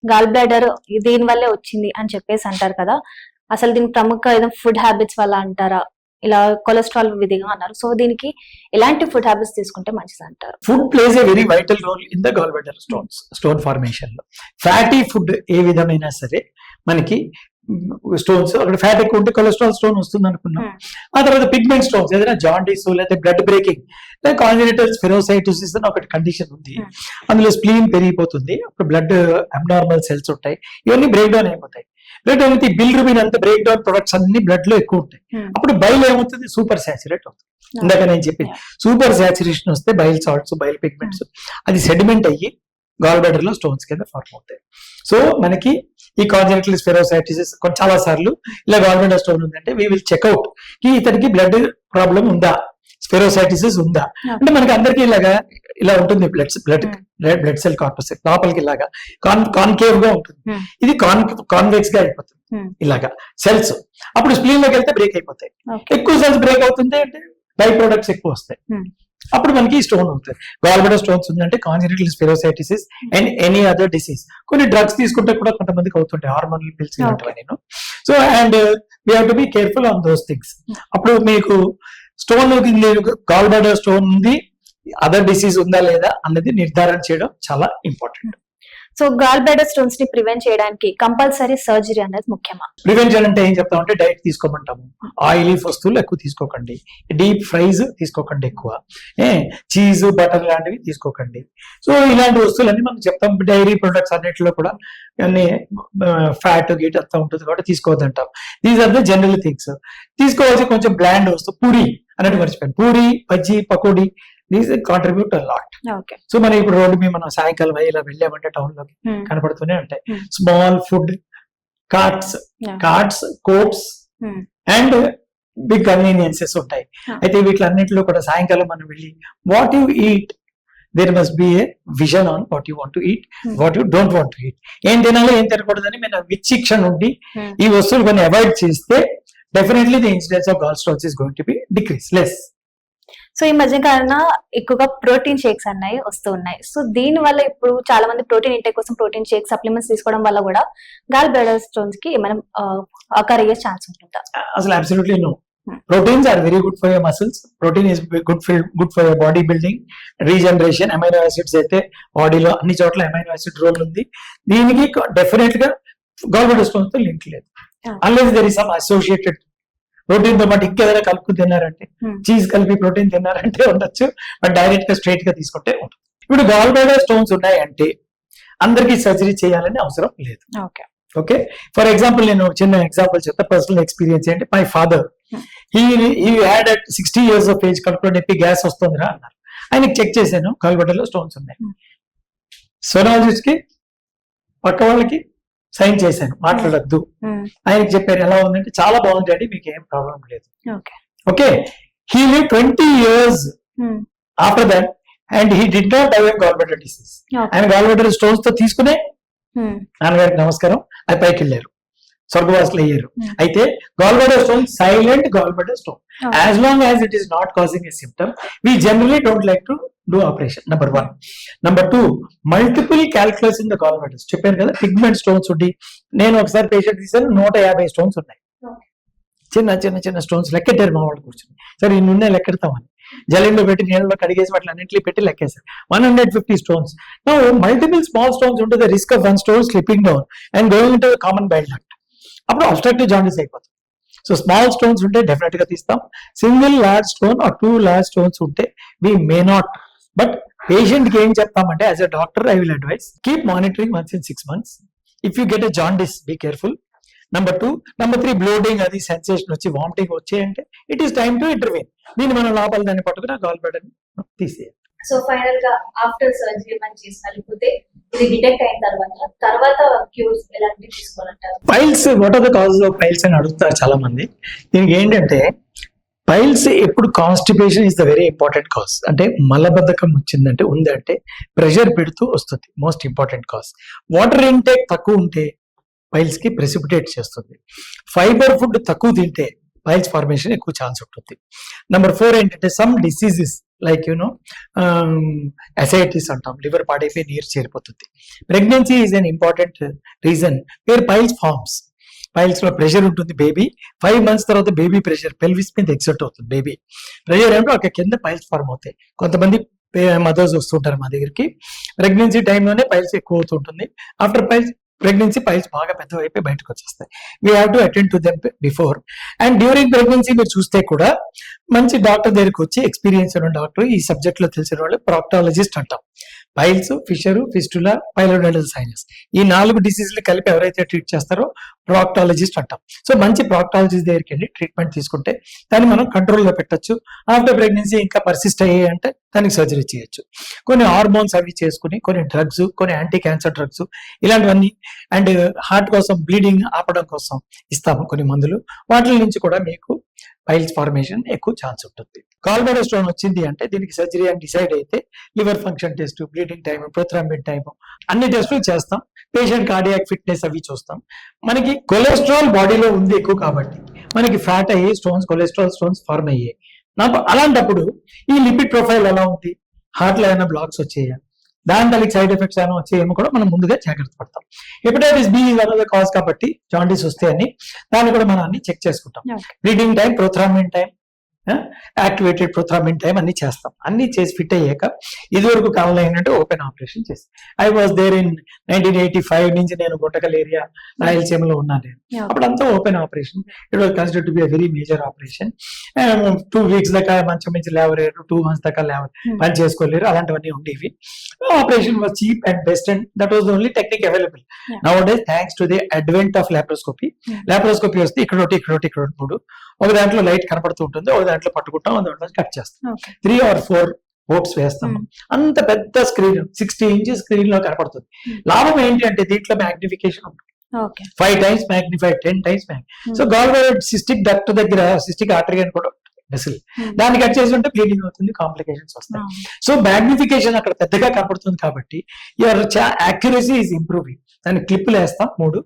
Gall bladder దీని వల్లే వచ్చింది అని చెప్పేసి అంటారు కదా, అసలు దీనికి ప్రముఖ ఫుడ్ హ్యాబిట్స్ వల్ల అంటారా, ఇలా కొలెస్ట్రాల్ విధిగా అన్నారు. సో దీనికి ఎలాంటి ఫుడ్ హ్యాబిట్స్ తీసుకుంటే మంచిది అంటారు? Food plays a very vital role in the gall bladder stone formation లో. ఫ్యాటీ ఫుడ్ ఏ విధమైనా సరే మనకి స్టోన్స్, అక్కడ ఫ్యాట్ ఎక్కువ ఉంటే కొలెస్ట్రాల్ స్టోన్ వస్తుంది అనుకున్నాం. ఆ తర్వాత పిగ్మెంట్ స్టోన్స్, ఏదైనా జాండీస్ లేదా బ్లడ్ బ్రేకింగ్ లేదా కాంజనిటల్ స్పెరోసైటోసిస్ అని ఒకటి కండిషన్ ఉంది. అందులో స్ప్లీన్ పెరిగిపోతుంది, అప్పుడు బ్లడ్ అబ్నార్మల్ సెల్స్ ఉంటాయి, ఇవన్నీ బ్రేక్ డౌన్ అయిపోతాయి. బ్లడ్ అనేది బిల్రుబిన్ అంతా బ్రేక్ డౌన్ ప్రొడక్ట్స్ అన్ని బ్లడ్ లో ఎక్కువ ఉంటాయి. అప్పుడు బైల్ ఏమవుతుంది, సూపర్ సాచురేట్ అవుతుంది. ఇందాక నేను చెప్పింది సూపర్ సాచురేషన్ వస్తే బైల్ సాల్ట్స్, బైల్ పిగ్మెంట్స్ అది సెడిమెంట్ అయ్యి గాల్ బ్లాడర్ లో స్టోన్స్ కింద ఫార్మ్ అవుతాయి. సో మనకి ఈ కాంజనిటల్ స్పెరోసైటిస్ చాలా సార్లు ఇలా గాల్ బ్లాడర్ స్టోన్ ఉందంటే వీ విల్ చెక్అవుట్ కి ఇతనికి బ్లడ్ ప్రాబ్లం ఉందా, స్పెరోసైటిస్ ఉందా అంటే మనకి అందరికీ ఇలాగా ఇలా ఉంటుంది, బ్లడ్ సెల్ కార్పస్ లోపలికి ఇలాగా కాన్కేవ్ గా ఉంటుంది, ఇది కాన్వెక్స్ గా అయిపోతుంది ఇలాగా సెల్స్. అప్పుడు స్ప్లీన్ లోకి వెళ్తే బ్రేక్ అయిపోతాయి, ఎక్కువ సెల్స్ బ్రేక్ అవుతుంది అంటే బై ప్రొడక్ట్స్ ఎక్కువ వస్తాయి, అప్పుడు మనకి స్టోన్ అవుతుంది. గాల్ బ్లాడర్ స్టోన్స్ ఉందంటే congenital spherocytosis and any other disease. కొన్ని డ్రగ్స్ తీసుకుంటే కూడా కొంతమందికి అవుతుంటాయి, హార్మోనల్ పిల్స్ ఇలాంటివన్నీ. So and we have to be careful on those things. అప్పుడు మీకు స్టోన్ గాల్ బ్లాడర్ స్టోన్ ఉంది, అదర్ డిసీజ్ ఉందా లేదా అన్నది నిర్ధారణ చేయడం చాలా important. So gall bladder stones ని ప్రివెంట్ చేయడానికి కంపల్సరీ సర్జరీ అనేది ముఖ్యమా? ప్రివెంట్ చేయాలంటే ఏం చెప్తామంటే డైట్ తీసుకోమంటాము, ఆయిలీ వస్తువులు ఎక్కువ తీసుకోకండి, డీప్ ఫ్రైస్ తీసుకోకండి, ఎక్కువ చీజ్ బటర్ లాంటివి తీసుకోకండి. సో ఇలాంటి వస్తువులన్నీ మనం చెప్తాం. డైరీ ప్రొడక్ట్స్ అన్నిటిలో కూడా అన్ని ఫ్యాట్ గీట్ అంతా ఉంటుంది కాబట్టి తీసుకోవద్దంటాం. These are the general things. తీసుకోవాల్సి కొంచెం బ్లాండ్ వస్తువు, పూరి అన్నట్టు మర్చిపోయాను, puri, bajji, pakodi, these contribute a lot. So మనం ఇప్పుడు రోడ్డు మీద మనం సాయంకాలం ఇలా వెళ్ళామంటే టౌన్ లోకి కనపడుతూనే ఉంటాయి small food carts, courts and big conveniences ఉంటాయి. అయితే వీటిలన్నింటిలో కూడా సాయంకాలం మనం వెళ్ళి what you eat, there must be a vision on what you want to eat, what you don't want to eat. ఏం తినాలో ఏం తినకూడదని మన విచక్షణ ఉండి ఈ వస్తువులు కొన్ని అవాయిడ్ చేస్తే definitely the incidence of gall stones is going to be decrease less. So ఈ మధ్య కాలంలో ఎక్కువగా ప్రోటీన్ షేక్స్ అన్నాయి వస్తూ ఉన్నాయి. సో దీని వల్ల ఇప్పుడు చాలా మంది ప్రోటీన్ ఇంటేక్ కోసం ప్రోటీన్ షేక్ సప్లిమెంట్స్ తీసుకోవడం వల్ల కూడా గాల్ బ్లాడర్ స్టోన్స్ కి మనం అకర్ అయ్యే ఛాన్స్ ఉంటుందా? అసలు absolutely no. Proteins are very good for your muscles. Protein is good for your body building, regeneration. Amino acids అయితే బాడీలో అన్ని చోట్ల అమైనో యాసిడ్ రోల్ ఉంది. దీనికి డెఫినెట్ గా గాల్ బ్లాడర్ స్టోన్స్ తో లింక్ లేదు, unless there is some associated. Protein తో పాటు ఇంకేదైనా కలుపుకుని తిన్నారంటే, చీజ్ కలిపి ప్రోటీన్ తిన్నారంటే ఉండొచ్చు, బట్ డైరెక్ట్ గా స్ట్రైట్ గా తీసుకుంటే ఉంటుంది. ఇప్పుడు గాల్ బ్లాడర్ స్టోన్స్ ఉన్నాయంటే అందరికీ సర్జరీ చేయాలని అవసరం లేదు. ఓకే, ఫర్ ఎగ్జాంపుల్ నేను చిన్న ఎగ్జాంపుల్ చెప్తా, పర్సనల్ ఎక్స్పీరియన్స్ ఏంటి. My father he had at 60 years of age కడుపులో నొప్పి, గ్యాస్ వస్తుందిరా అన్నారు. ఆయనకి చెక్ చేశాను, గాల్ బ్లాడర్ లో స్టోన్స్ ఉన్నాయి. సోనాలజిస్ట్ కి పక్క వాళ్ళకి సైన్ చేశాను, మాట్లాడద్దు. ఆయనకి చెప్పారు ఎలా ఉందంటే చాలా బాగుంది డాడీ, మీకు ఏం ప్రాబ్లం లేదు. Okay, he lived 20 years after that and he did not have a gallbladder disease. ఆయన గాల్ బ్లాడర్ స్టోన్స్ తో తీసుకునే నాన్నగారికి నమస్కారం అది పైకి వెళ్ళారు, స్వర్గవాసులు అయ్యారు. అయితే gall bladder stone silent gall bladder stone, as long as it is not causing a symptom, we generally don't like to do operation. Number 1. Number 2, multiple calculus in the gall bladders. చెప్పాను కదా pigment stones ఉండి, నేను ఒకసారి patient తీసాను, 150 stones ఉన్నాయి. చిన్న చిన్న చిన్న స్టోన్స్ లెక్కెట్టారు మా వాళ్ళు కూర్చొని. సరే ఇన్ని ఉన్నాయి లెక్కెడతామని జలంలో పెట్టి నీళ్ళలో కడిగేసి వాటి అన్నింటినీ పెట్టి లెక్కేశారు. 150 stones. Now multiple small stones ఉంటే the risk of 1 stone slipping down and going into common bile duct, అప్పుడు అబ్స్ట్రక్టివ్ జాండీస్ అయిపోతుంది. సో స్మాల్ స్టోన్స్ ఉంటే డెఫినెట్ గా తీస్తాం. Single large stone or 2 large stones ఉంటే we may not. But patient కి ఏం చెప్తామంటే, as a doctor I will advise keep monitoring once in 6 months. If you get a jaundice be careful. Number 2. Number 3, bloating అది sensation వచ్చి vomiting వచ్చాయంటే it is time to intervene. దీన్ని మనం లోపల దాన్ని పట్టుకుని గాల్ బ్లాడర్ తీసేయాలి. సో ఫైనల్ గా ఆఫ్టర్ సర్జరీ మనం చేసినట్లయితే ఇది డిటెక్ట్ అయిన తర్వాత క్యూర్స్ ఎలాంటి తీసుకోవాలంటారు? Piles, what are the causes of piles అని అడుగుతారు చాలా మంది. దీనికి ఏంటంటే పైల్స్ ఎప్పుడు constipation is the very important cause. అంటే మలబద్ధకం వచ్చిందంటే ఉందంటే ప్రెషర్ పెడుతూ వస్తుంది, most important cause. Water intake తక్కువ ఉంటే పైల్స్ కి ప్రెసిపిటేట్ చేస్తుంది. ఫైబర్ ఫుడ్ తక్కువ తింటే పైల్స్ ఫార్మేషన్ ఎక్కువ ఛాన్స్ ఉంటుంది. నెంబర్ 4 ఏంటంటే సమ్ డిసీజెస్ లైక్ అసైటిస్ అంటాం, లివర్ పాడైపోయి నీరు చేరిపోతుంది. Pregnancy is an important reason where piles forms. Piles లో ప్రెషర్ ఉంటుంది. బేబీ 5 months తర్వాత బేబీ ప్రెషర్ పెల్విస్ మీద ఎక్సర్ట్ అవుతుంది. బేబీ ప్రెషర్ అంటే ఒక కింద పైల్స్ ఫార్మ్ అవుతాయి. కొంతమంది మదర్స్ వస్తుంటారు మా దగ్గరికి, ప్రెగ్నెన్సీ టైంలోనే పైల్స్ ఎక్కువ అవుతుంటుంది. ఆఫ్టర్ ప్రెగ్నెన్సీ పైల్స్ బాగా పెద్ద అయిపోయి బయటకు వచ్చేస్తాయి. We have to attend to them before and during pregnancy. మీరు చూస్తే కూడా మంచి డాక్టర్ దగ్గరికి వచ్చి ఎక్స్పీరియన్స్ ఉన్న డాక్టర్, ఈ సబ్జెక్ట్ లో తెలిసిన వాళ్ళు ప్రాక్టాలజిస్ట్ అంటాం. పైల్స్, ఫిషరు, ఫిస్టులా, పైలోనైడల్ సైనస్ ఈ 4 డిసీజులు కలిపి ఎవరైతే ట్రీట్ చేస్తారో ప్రాక్టాలజిస్ట్ అంటాం. సో మంచి ప్రాక్టాలజిస్ట్ దగ్గరికి వెళ్ళి ట్రీట్మెంట్ తీసుకుంటే దాన్ని మనం కంట్రోల్లో పెట్టచ్చు. ఆఫ్టర్ ప్రెగ్నెన్సీ ఇంకా పర్సిస్ట్ అయ్యాయి అంటే దానికి సర్జరీ చేయొచ్చు. కొన్ని హార్మోన్స్ అవి చేసుకుని, కొన్ని డ్రగ్స్, కొన్ని యాంటీ క్యాన్సర్ డ్రగ్స్ ఇలాంటివన్నీ, అండ్ హార్ట్ కోసం బ్లీడింగ్ ఆపడం కోసం ఇస్తాము కొన్ని మందులు. వాటి నుంచి కూడా మీకు పైల్స్ ఫార్మేషన్ ఎక్కువ ఛాన్స్ ఉంటుంది. గాల్ బ్లాడర్ స్టోన్ వచ్చింది అంటే దీనికి సర్జరీ అని డిసైడ్ అయితే liver function test, bleeding time, prothrombin time అన్ని టెస్టులు చేస్తాం. పేషెంట్ కార్డియాక్ ఫిట్నెస్ అవి చూస్తాం. మనకి కొలెస్ట్రాల్ బాడీలో ఉంది ఎక్కువ కాబట్టి మనకి ఫ్యాట్ అయ్యి స్టోన్స్, కొలెస్ట్రాల్ స్టోన్స్ ఫార్మ్ అయ్యాయి. అలాంటప్పుడు ఈ లిపిడ్ ప్రొఫైల్ ఎలా ఉంది, హార్ట్లో ఏమైనా బ్లాక్స్ వచ్చాయా, దాని తల్లికి సైడ్ ఎఫెక్ట్స్ ఏమైనా వచ్చాయేమో కూడా మనం ముందుగా జాగ్రత్త పడతాం. Hepatitis B one of the cause కాబట్టి జాండీస్ వస్తాయని దాన్ని కూడా మనం అన్ని చెక్ చేసుకుంటాం. Bleeding time, prothrombin time, activated prothrombin time అన్ని చేస్తాం. అన్ని చేసి ఫిట్ అయ్యాక ఇదివరకు కావాలని ఏంటంటే ఓపెన్ ఆపరేషన్ చేసి, ఐ వాజ్ దేర్ ఇన్ 1985 నుంచి నేను గుంటకల్ ఏరియా రాయలసీమలో ఉన్నాను. నేను అప్పుడంతా open operation. It was considered to be very major operation. 2 weeks దాకా మంచం నుంచి లేవలేరు, 2 months దాకా పని చేసుకోలేరు, అలాంటివన్నీ ఉండేవి. Operation was cheap and best and that was only technique available. Now days thanks to the advent of laparoscopy. Laparoscopy వస్తే ఇక్కడ 3 ఒక దాంట్లో లైట్ కనపడుతూ ఉంటుంది, ఒక దాంట్లో పట్టుకుంటాం, దాంట్లో కట్ చేస్తాం. 3 or 4 హోప్స్ వేస్తాం. అంత పెద్ద స్క్రీన్ 60 inches స్క్రీన్ లో కనపడుతుంది. లాభం ఏంటి అంటే దీంట్లో మ్యాగ్నిఫికేషన్ ఉంటుంది. 5 times magnified, 10 times magnified. So gall bladder cystic duct దగ్గర సిస్టిక్ ఆర్టరీ అని కూడా వెసల్, దాన్ని కట్ చేసి ఉంటే బ్లీడింగ్ అవుతుంది, కాంప్లికేషన్స్ వస్తాయి. సో మ్యాగ్నిఫికేషన్ అక్కడ పెద్దగా కనపడుతుంది కాబట్టి యువర్ యాక్యురసీ ఈజ్ ఇంప్రూవింగ్. దాన్ని క్లిప్లు వేస్తాం 3,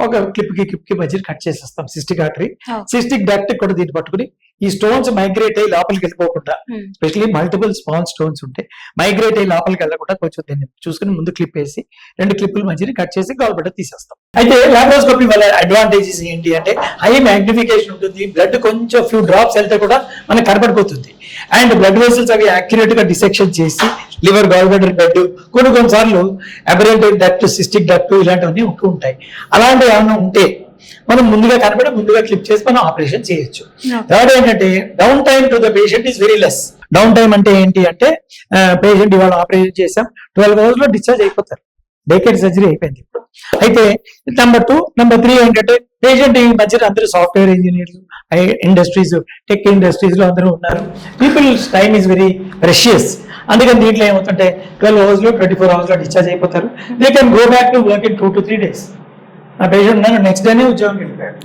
ఒక క్లిప్ కి మధ్య కట్ చేసేస్తాం సిస్టిక్ ఆర్టరీ. సిస్టిక్ డక్ట్ కూడా దీన్ని పట్టుకుని ఈ స్టోన్స్ మైగ్రేట్ అయ్యి లోపలికి వెళ్ళిపోకుండా, ఎస్పెషల్లీ మల్టిపుల్ స్మాల్ స్టోన్స్ ఉంటే మైగ్రేట్ అయ్యి లోపలికి వెళ్ళకుండా కొంచెం దీన్ని చూసుకుని ముందు క్లిప్ వేసి 2 క్లిప్పుల మధ్యని కట్ చేసి గాల్ బ్లాడర్ తీసేస్తాం. అయితే లాప్రోస్కోపీ వల్ల అడ్వాంటేజెస్ ఏంటి అంటే హై మ్యాగ్నిఫికేషన్ ఉంటుంది, బ్లడ్ కొంచెం ఫ్యూ డ్రాప్స్ వెళ్తే కూడా మనకు కనపడిపోతుంది, అండ్ బ్లడ్ వెసల్స్ అవి యాక్యురేట్ గా డిసెక్షన్ చేసి లివర్, గాల్ బ్లాడర్ బెడ్, కొన్నిసార్లు అబరెంటెడ్ డక్ట్, సిస్టిక్ డక్ట్ ఇలాంటివన్నీ ఉంటూ ఉంటాయి. అలాంటివి ఏమైనా ఉంటే మనం ముందుగా కనబడి ముందుగా క్లిప్ చేసి మనం ఆపరేషన్ చేయొచ్చు. థర్డ్ ఏంటంటే down time to the patient is very less. Down time అంటే ఏంటి అంటే పేషెంట్ ఇవాళ ఆపరేషన్ చేసాం, 12 hours లో డిశ్చార్జ్ అయిపోతారు. డేకేడ్ సర్జరీ అయిపోయింది ఇప్పుడు. అయితే నెంబర్ 2, నెంబర్ 3 ఏంటంటే పేషెంట్ ఈ మధ్యన అందరూ సాఫ్ట్వేర్ ఇంజనీర్లు, ఇండస్ట్రీస్, టెక్ ఇండస్ట్రీస్ లో అందరూ ఉన్నారు. People's time is very precious. అందుకని దీంట్లో ఏమవుతుంటే 12 hours లో 24 hours లో డిశ్చార్జ్ అయిపోతారు. They can go back to work in 2 to 3 days. ఆ పేషెంట్ ఉన్నాను నెక్స్ట్ డేనే ఉద్యోగం వెళ్ళిపోయాడు.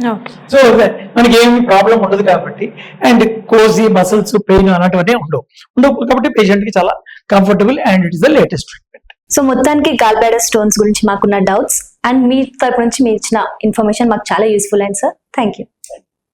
సో మనకి ఏమి ప్రాబ్లం ఉండదు కాబట్టి, అండ్ కోజీ మసిల్స్ పెయిన్ అలాంటివన్నీ ఉండవు కాబట్టి పేషెంట్ కి చాలా comfortable and it is the latest treatment. So మొత్తానికి గాల్ బ్లాడర్ స్టోన్స్ గురించి మాకున్న డౌట్స్ అండ్ మీ తరపు నుంచి మీరు ఇచ్చిన ఇన్ఫర్మేషన్ మాకు చాలా యూస్ఫుల్ అయింది సార్. Thank you.